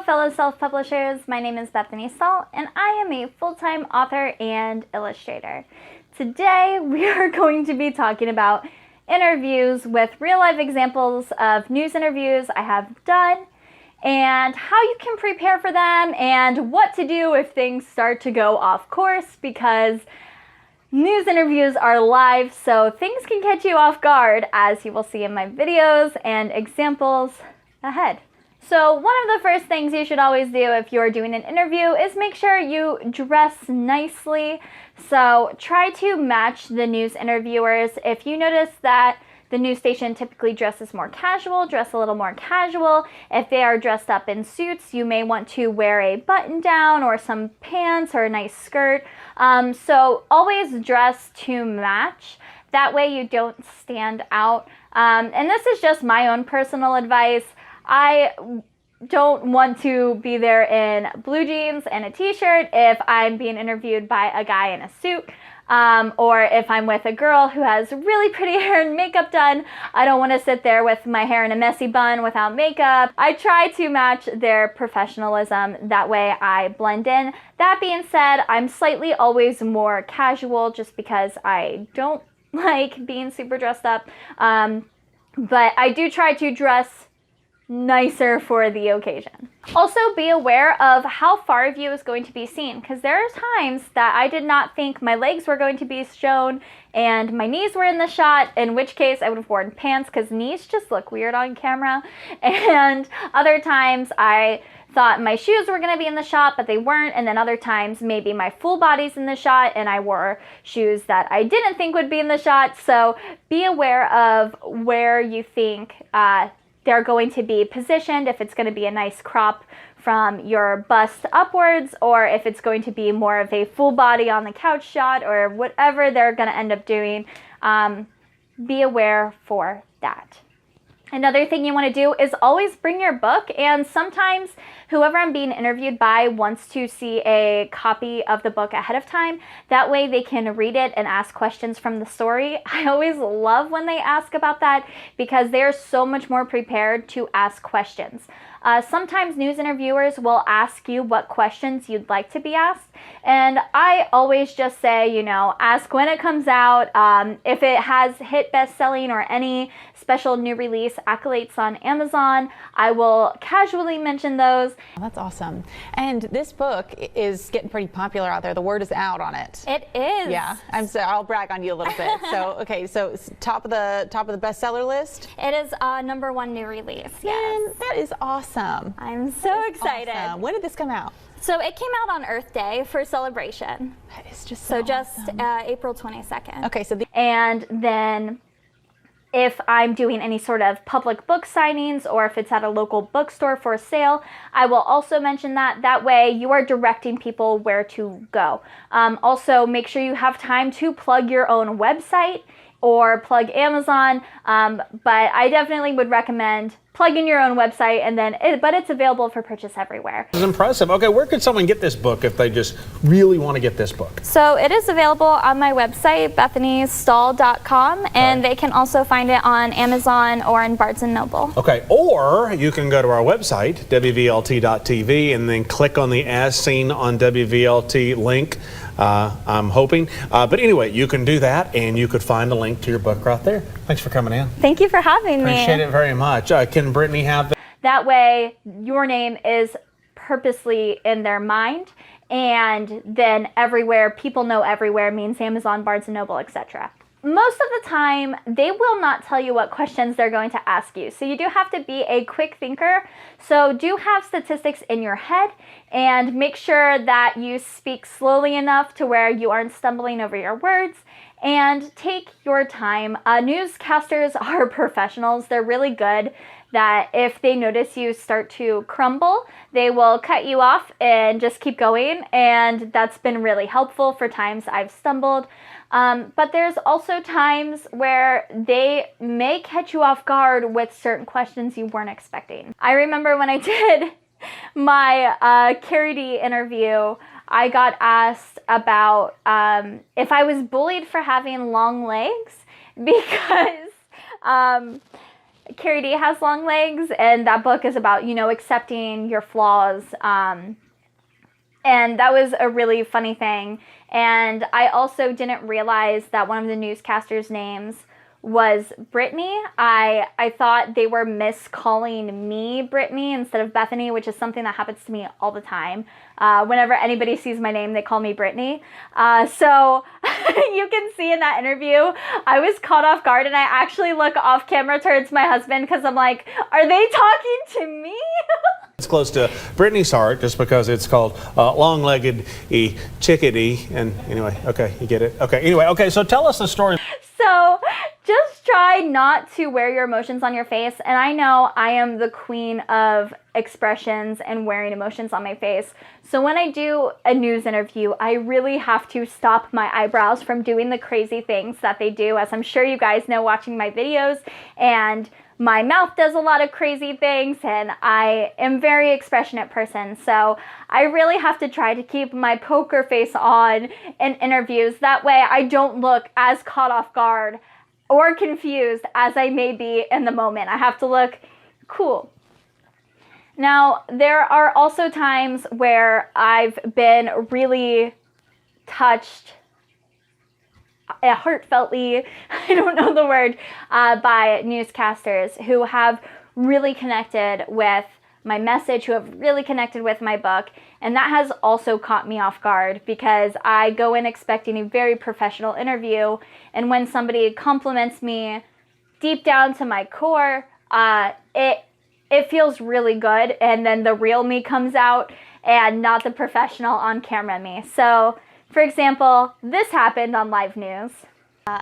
Hello, fellow self-publishers. My name is Bethany Stahl, and I am a full-time author and illustrator. Today, we are going to be talking about interviews with real-life examples of news interviews I have done, and how you can prepare for them, and what to do if things start to go off course, because news interviews are live, so things can catch you off guard, as you will see in my videos and examples ahead. So one of the first things you should always do if you're doing an interview is make sure you dress nicely. So try to match the news interviewers. If you notice that the news station typically dresses more casual, dress a little more casual. If they are dressed up in suits, you may want to wear a button down or some pants or a nice skirt. So always dress to match. That way you don't stand out. And this is just my own personal advice. I don't want to be there in blue jeans and a t-shirt if I'm being interviewed by a guy in a suit. Or if I'm with a girl who has really pretty hair and makeup done, I don't want to sit there with my hair in a messy bun without makeup. I try to match their professionalism. That way I blend in. That being said, I'm slightly always more casual just because I don't like being super dressed up. But I do try to dress nicer for the occasion. Also, be aware of how far of you is going to be seen, because there are times that I did not think my legs were going to be shown and my knees were in the shot, in which case I would have worn pants because knees just look weird on camera. And other times I thought my shoes were going to be in the shot, but they weren't. And then other times maybe my full body's in the shot and I wore shoes that I didn't think would be in the shot. So be aware of where you think they're going to be positioned, if it's going to be a nice crop from your bust upwards, or if it's going to be more of a full body on the couch shot, or whatever they're going to end up doing. Be aware for that. Another thing you want to do is always bring your book, and sometimes whoever I'm being interviewed by wants to see a copy of the book ahead of time. That way they can read it and ask questions from the story. I always love when they ask about that because they're so much more prepared to ask questions. Sometimes news interviewers will ask you what questions you'd like to be asked, and I always just say, you know, ask when it comes out, if it has hit best-selling or any special new release accolades on Amazon. I will casually mention those. Oh, that's awesome. And this book is getting pretty popular out there. The word is out on it. It is. Yeah, I'll brag on you a little bit. So, okay, so top of the bestseller list. It is #1 new release. Yes. Man, that is awesome. I'm so excited. Awesome. When did this come out? So it came out on Earth Day for celebration. That is just so awesome. April 22nd. Okay, so and then if I'm doing any sort of public book signings or if it's at a local bookstore for sale, I will also mention that. That way you are directing people where to go. Also, make sure you have time to plug your own website or plug Amazon, but I definitely would recommend plugging your own website, and then but it's available for purchase everywhere. This is impressive. Okay, where could someone get this book if they just really want to get this book? So it is available on my website, bethanystahl.com, and they can also find it on Amazon or in Barnes & Noble. Okay, or you can go to our website, wvlt.tv, and then click on the As Seen on WVLT link. I'm hoping. But anyway, you can do that, and you could find a link to your book right there. Thanks for coming in. Thank you for having me. Appreciate it very much. Can Brittany have that? That way, your name is purposely in their mind, and then everywhere, people know everywhere means Amazon, Barnes & Noble, etc. Most of the time, they will not tell you what questions they're going to ask you. So you do have to be a quick thinker. So do have statistics in your head and make sure that you speak slowly enough to where you aren't stumbling over your words, and take your time. Newscasters are professionals. They're really good that if they notice you start to crumble, they will cut you off and just keep going. And that's been really helpful for times I've stumbled. But there's also times where they may catch you off guard with certain questions you weren't expecting. I remember when I did my Carrie D interview, I got asked about if I was bullied for having long legs because Carrie D has long legs, and that book is about, accepting your flaws. And that was a really funny thing. And I also didn't realize that one of the newscasters' names was Brittany. I thought they were miscalling me Brittany instead of Bethany, which is something that happens to me all the time. Whenever anybody sees my name, they call me Brittany. So you can see in that interview, I was caught off guard, and I actually look off camera towards my husband because I'm like, are they talking to me? It's close to Brittany's heart just because it's called long-legged chickadee. And anyway, okay, you get it. Okay, anyway, okay, so tell us the story. So just try not to wear your emotions on your face. And I know I am the queen of expressions and wearing emotions on my face. So when I do a news interview, I really have to stop my eyebrows from doing the crazy things that they do, as I'm sure you guys know watching my videos. And my mouth does a lot of crazy things, and I am a very expressionate person. So I really have to try to keep my poker face on in interviews. That way I don't look as caught off guard or confused as I may be in the moment. I have to look cool. Now, there are also times where I've been really touched, heartfeltly, I don't know the word, by newscasters who have really connected with my message, who have really connected with my book. And that has also caught me off guard because I go in expecting a very professional interview. And when somebody compliments me deep down to my core, it feels really good. And then the real me comes out and not the professional on camera me. So, for example, this happened on live news.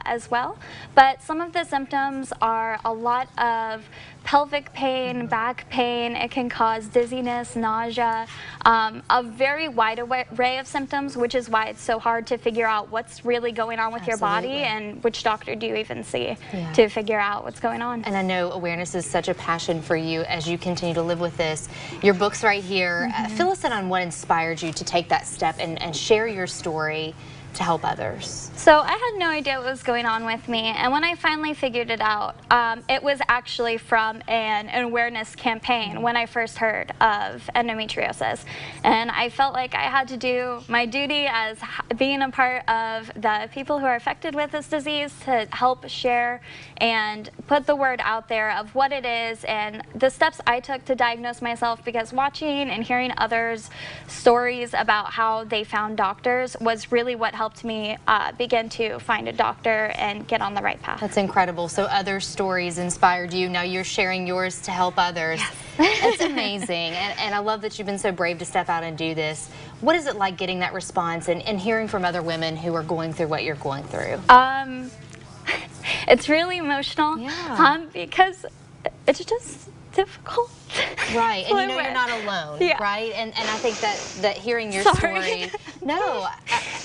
As well, but some of the symptoms are a lot of pelvic pain, back pain. It can cause dizziness, nausea, a very wide array of symptoms, which is why it's so hard to figure out what's really going on with your body and which doctor do you even see to figure out what's going on. And I know awareness is such a passion for you as you continue to live with this. Your book's right here. Fill us in on what inspired you to take that step and share your story to help others. So I had no idea what was going on with me, and when I finally figured it out, it was actually from an awareness campaign when I first heard of endometriosis, and I felt like I had to do my duty as being a part of the people who are affected with this disease to help share and put the word out there of what it is and the steps I took to diagnose myself, because watching and hearing others' stories about how they found doctors was really what helped me begin to find a doctor and get on the right path. That's incredible. So other stories inspired you. Now you're sharing yours to help others. Yes. That's amazing. And I love that you've been so brave to step out and do this. What is it like getting that response and hearing from other women who are going through what you're going through? It's really emotional because it's just difficult. Right, and you know you're not alone, right? And I think that hearing your story,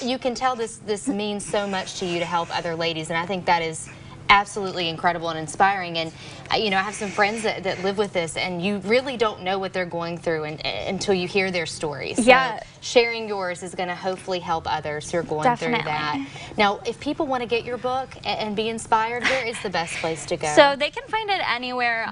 you can tell this means so much to you to help other ladies, and I think that is absolutely incredible and inspiring. And you know, I have some friends that live with this, and you really don't know what they're going through until you hear their stories. So sharing yours is going to hopefully help others who are going through that. Now, if people want to get your book and be inspired, where is the best place to go? So they can find it anywhere.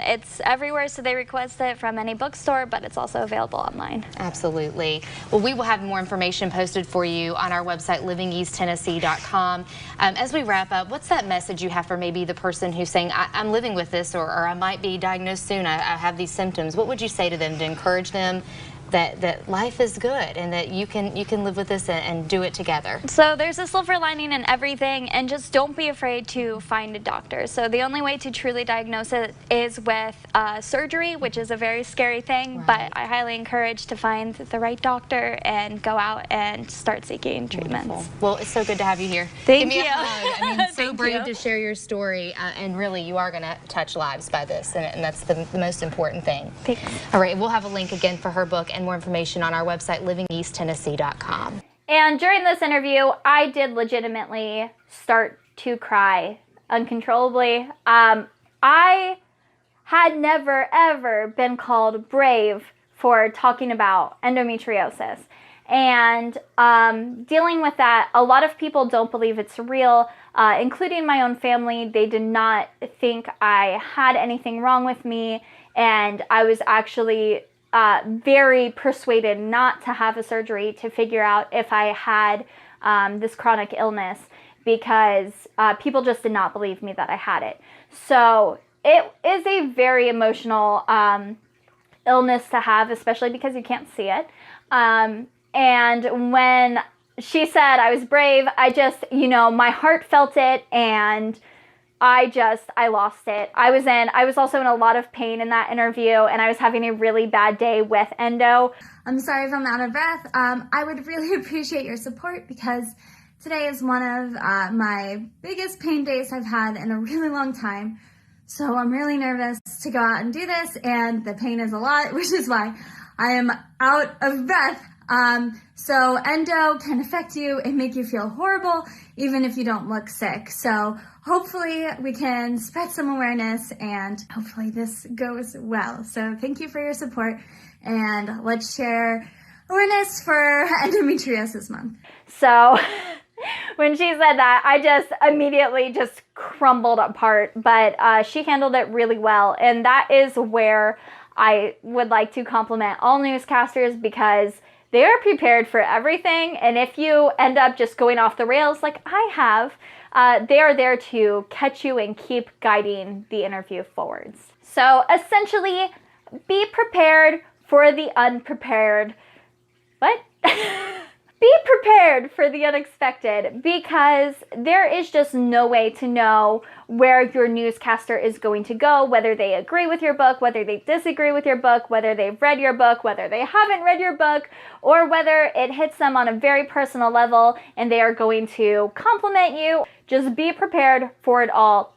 It's everywhere, so they request it from any bookstore, but it's also available online. Absolutely. Well, we will have more information posted for you on our website, livingeasttennessee.com. As we wrap up, what's that message you have for maybe the person who's saying, I'm living with this, or I might be diagnosed soon, I have these symptoms? What would you say to them to encourage them that life is good and that you can live with this and do it together? So there's a silver lining in everything, and just don't be afraid to find a doctor. So the only way to truly diagnose it is with surgery, which is a very scary thing, but I highly encourage to find the right doctor and go out and start seeking treatments. Wonderful. Well, it's so good to have you here. Thank Give me you. A hug. I mean, so brave to share your story, and really you are going to touch lives by this, and that's the most important thing. Thanks. All right, we'll have a link again for her book and more information on our website, livingeasttennessee.com. And during this interview, I did legitimately start to cry uncontrollably. I had never, ever been called brave for talking about endometriosis. And dealing with that, a lot of people don't believe it's real, including my own family. They did not think I had anything wrong with me, and I was actually very persuaded not to have a surgery to figure out if I had this chronic illness, because people just did not believe me that I had it. So it is a very emotional illness to have, especially because you can't see it. And when she said I was brave, I just, my heart felt it, and I lost it. I was also in a lot of pain in that interview, and I was having a really bad day with endo. I'm sorry if I'm out of breath. I would really appreciate your support, because today is one of my biggest pain days I've had in a really long time. So I'm really nervous to go out and do this, and the pain is a lot, which is why I am out of breath. So endo can affect you and make you feel horrible, even if you don't look sick. So hopefully we can spread some awareness, and hopefully this goes well. So thank you for your support, and let's share awareness for Endometriosis Month. So when she said that, I just immediately just crumbled apart, but she handled it really well. And that is where I would like to compliment all newscasters, because they are prepared for everything. And if you end up just going off the rails like I have, they are there to catch you and keep guiding the interview forwards. So essentially, be prepared for the unprepared. What? Be prepared for the unexpected, because there is just no way to know where your newscaster is going to go, whether they agree with your book, whether they disagree with your book, whether they've read your book, whether they haven't read your book, or whether it hits them on a very personal level and they are going to compliment you. Just be prepared for it all.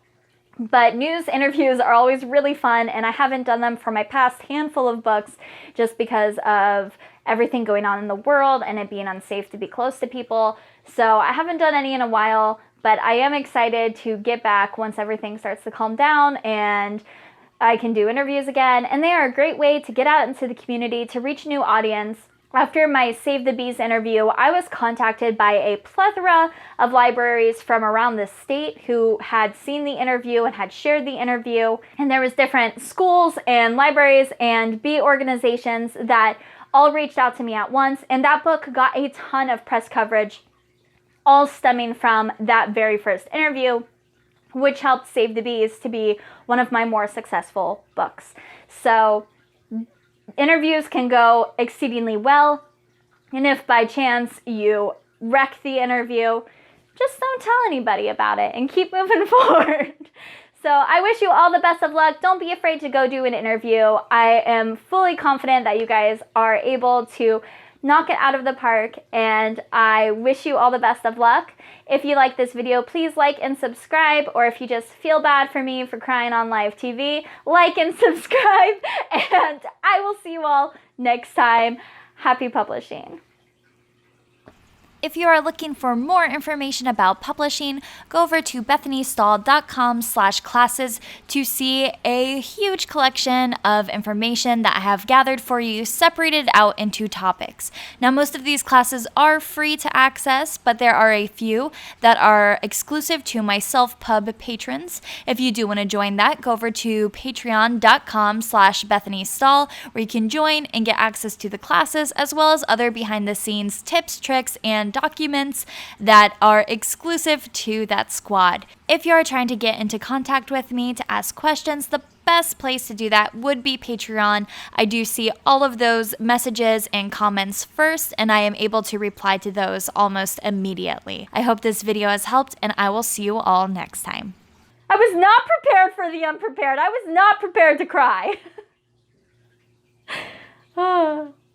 But news interviews are always really fun, and I haven't done them for my past handful of books just because of everything going on in the world and it being unsafe to be close to people. So I haven't done any in a while, but I am excited to get back once everything starts to calm down and I can do interviews again. And they are a great way to get out into the community, to reach a new audience. After my Save the Bees interview, I was contacted by a plethora of libraries from around the state who had seen the interview and had shared the interview. And there was different schools and libraries and bee organizations that all reached out to me at once. And that book got a ton of press coverage, all stemming from that very first interview, which helped Save the Bees to be one of my more successful books. So interviews can go exceedingly well, and if by chance you wreck the interview, just don't tell anybody about it and keep moving forward. So I wish you all the best of luck. Don't be afraid to go do an interview. I am fully confident that you guys are able to knock it out of the park, and I wish you all the best of luck. If you like this video, please like and subscribe, or if you just feel bad for me for crying on live TV, like and subscribe, and I will see you all next time. Happy publishing. If you are looking for more information about publishing, go over to BethanyStahl.com/classes to see a huge collection of information that I have gathered for you, separated out into topics. Now, most of these classes are free to access, but there are a few that are exclusive to my self-pub patrons. If you do want to join that, go over to patreon.com/BethanyStahl, where you can join and get access to the classes, as well as other behind-the-scenes tips, tricks, and documents that are exclusive to that squad. If you are trying to get into contact with me to ask questions, the best place to do that would be Patreon. I do see all of those messages and comments first, and I am able to reply to those almost immediately. I hope this video has helped, and I will see you all next time. I was not prepared for the unprepared. I was not prepared to cry.